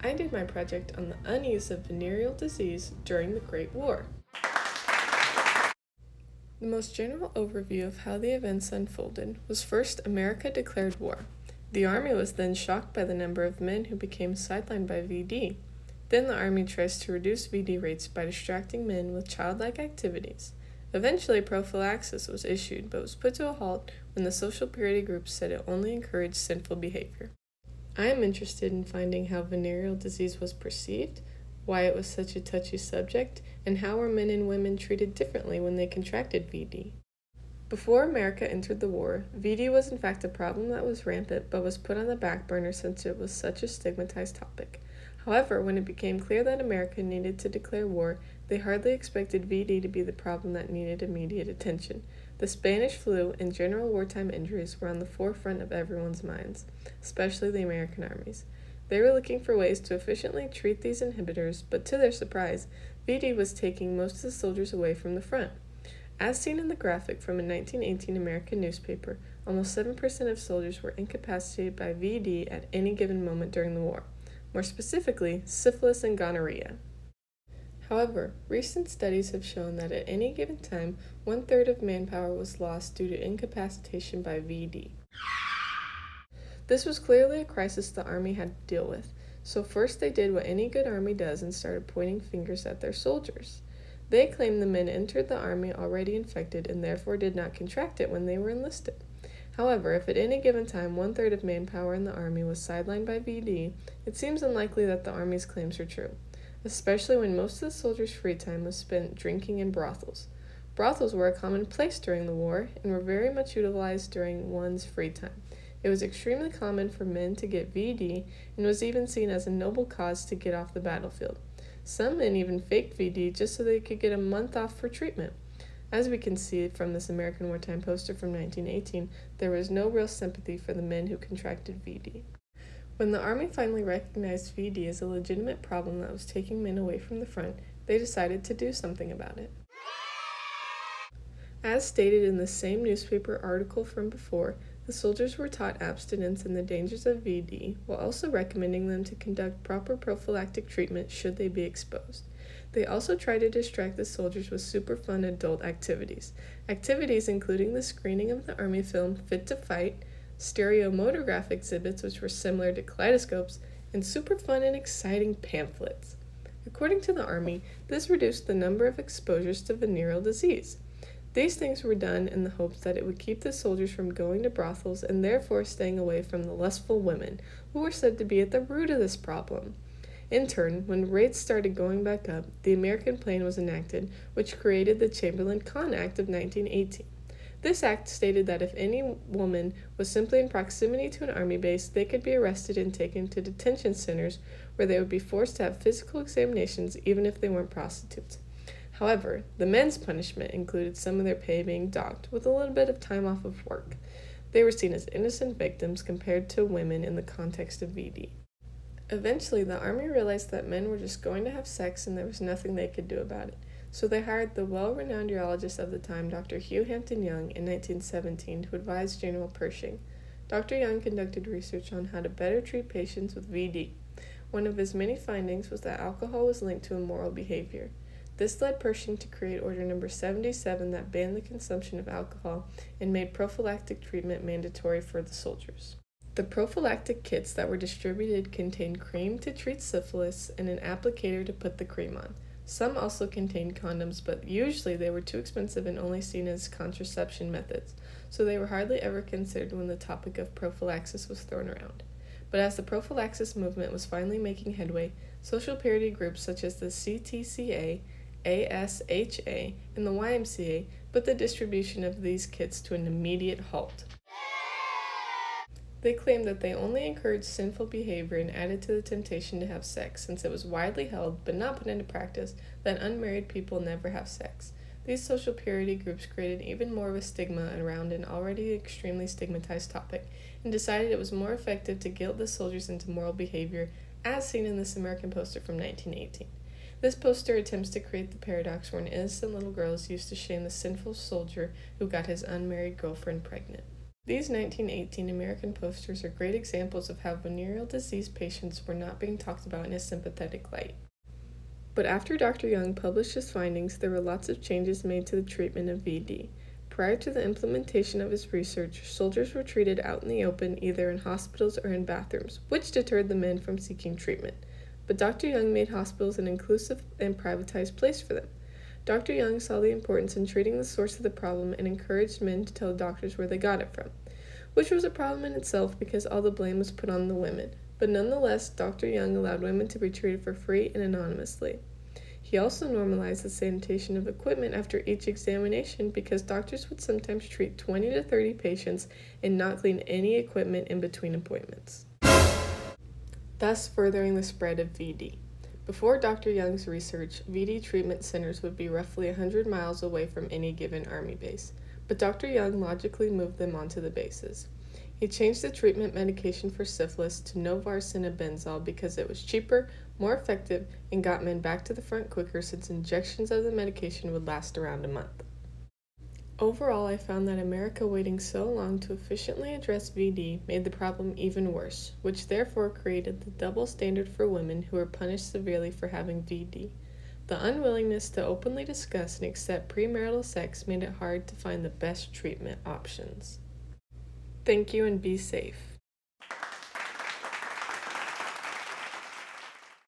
I did my project on the unease of venereal disease during the Great War. The most general overview of how the events unfolded was first America declared war. The Army was then shocked by the number of men who became sidelined by VD. Then the Army tries to reduce VD rates by distracting men with childlike activities. Eventually, prophylaxis was issued, but was put to a halt when the social purity groups said it only encouraged sinful behavior. I am interested in finding how venereal disease was perceived, why it was such a touchy subject, and how were men and women treated differently when they contracted VD. Before America entered the war, VD was in fact a problem that was rampant but was put on the back burner since it was such a stigmatized topic. However, when it became clear that America needed to declare war, they hardly expected VD to be the problem that needed immediate attention. The Spanish flu and general wartime injuries were on the forefront of everyone's minds, especially the American armies. They were looking for ways to efficiently treat these inhibitors, but to their surprise, VD was taking most of the soldiers away from the front. As seen in the graphic from a 1918 American newspaper, almost 7% of soldiers were incapacitated by VD at any given moment during the war. More specifically, syphilis and gonorrhea. However, recent studies have shown that at any given time, 1/3 of manpower was lost due to incapacitation by VD. This was clearly a crisis the Army had to deal with, so first they did what any good Army does and started pointing fingers at their soldiers. They claimed the men entered the Army already infected and therefore did not contract it when they were enlisted. However, if at any given time 1/3 of manpower in the Army was sidelined by VD, it seems unlikely that the Army's claims are true, especially when most of the soldiers' free time was spent drinking in brothels. Brothels were a common place during the war and were very much utilized during one's free time. It was extremely common for men to get VD and was even seen as a noble cause to get off the battlefield. Some men even faked VD just so they could get a month off for treatment. As we can see from this American wartime poster from 1918, there was no real sympathy for the men who contracted VD. When the Army finally recognized VD as a legitimate problem that was taking men away from the front, they decided to do something about it. As stated in the same newspaper article from before, the soldiers were taught abstinence and the dangers of VD, while also recommending them to conduct proper prophylactic treatment should they be exposed. They also tried to distract the soldiers with super fun adult activities. Activities including the screening of the Army film Fit to Fight, stereomotograph exhibits which were similar to kaleidoscopes, and super fun and exciting pamphlets. According to the Army, this reduced the number of exposures to venereal disease. These things were done in the hopes that it would keep the soldiers from going to brothels and therefore staying away from the lustful women, who were said to be at the root of this problem. In turn, when rates started going back up, the American Plan was enacted, which created the Chamberlain-Cahn Act of 1918. This act stated that if any woman was simply in proximity to an army base, they could be arrested and taken to detention centers where they would be forced to have physical examinations even if they weren't prostitutes. However, the men's punishment included some of their pay being docked, with a little bit of time off of work. They were seen as innocent victims compared to women in the context of VD. Eventually, the Army realized that men were just going to have sex and there was nothing they could do about it. So they hired the well-renowned urologist of the time, Dr. Hugh Hampton Young, in 1917 to advise General Pershing. Dr. Young conducted research on how to better treat patients with VD. One of his many findings was that alcohol was linked to immoral behavior. This led Pershing to create Order No. 77 that banned the consumption of alcohol and made prophylactic treatment mandatory for the soldiers. The prophylactic kits that were distributed contained cream to treat syphilis and an applicator to put the cream on. Some also contained condoms, but usually they were too expensive and only seen as contraception methods, so they were hardly ever considered when the topic of prophylaxis was thrown around. But as the prophylaxis movement was finally making headway, social purity groups such as the CTCA, ASHA, and the YMCA put the distribution of these kits to an immediate halt. They claimed that they only encouraged sinful behavior and added to the temptation to have sex, since it was widely held, but not put into practice, that unmarried people never have sex. These social purity groups created even more of a stigma around an already extremely stigmatized topic, and decided it was more effective to guilt the soldiers into moral behavior, as seen in this American poster from 1918. This poster attempts to create the paradox where an innocent little girl is used to shame the sinful soldier who got his unmarried girlfriend pregnant. These 1918 American posters are great examples of how venereal disease patients were not being talked about in a sympathetic light. But after Dr. Young published his findings, there were lots of changes made to the treatment of VD. Prior to the implementation of his research, soldiers were treated out in the open, either in hospitals or in bathrooms, which deterred the men from seeking treatment. But Dr. Young made hospitals an inclusive and privatized place for them. Dr. Young saw the importance in treating the source of the problem and encouraged men to tell doctors where they got it from, which was a problem in itself because all the blame was put on the women. But nonetheless, Dr. Young allowed women to be treated for free and anonymously. He also normalized the sanitation of equipment after each examination because doctors would sometimes treat 20 to 30 patients and not clean any equipment in between appointments, thus furthering the spread of VD. Before Dr. Young's research, VD treatment centers would be roughly 100 miles away from any given Army base, but Dr. Young logically moved them onto the bases. He changed the treatment medication for syphilis to novarcinabenzol because it was cheaper, more effective, and got men back to the front quicker since injections of the medication would last around a month. Overall, I found that America waiting so long to efficiently address VD made the problem even worse, which therefore created the double standard for women who were punished severely for having VD. The unwillingness to openly discuss and accept premarital sex made it hard to find the best treatment options. Thank you and be safe.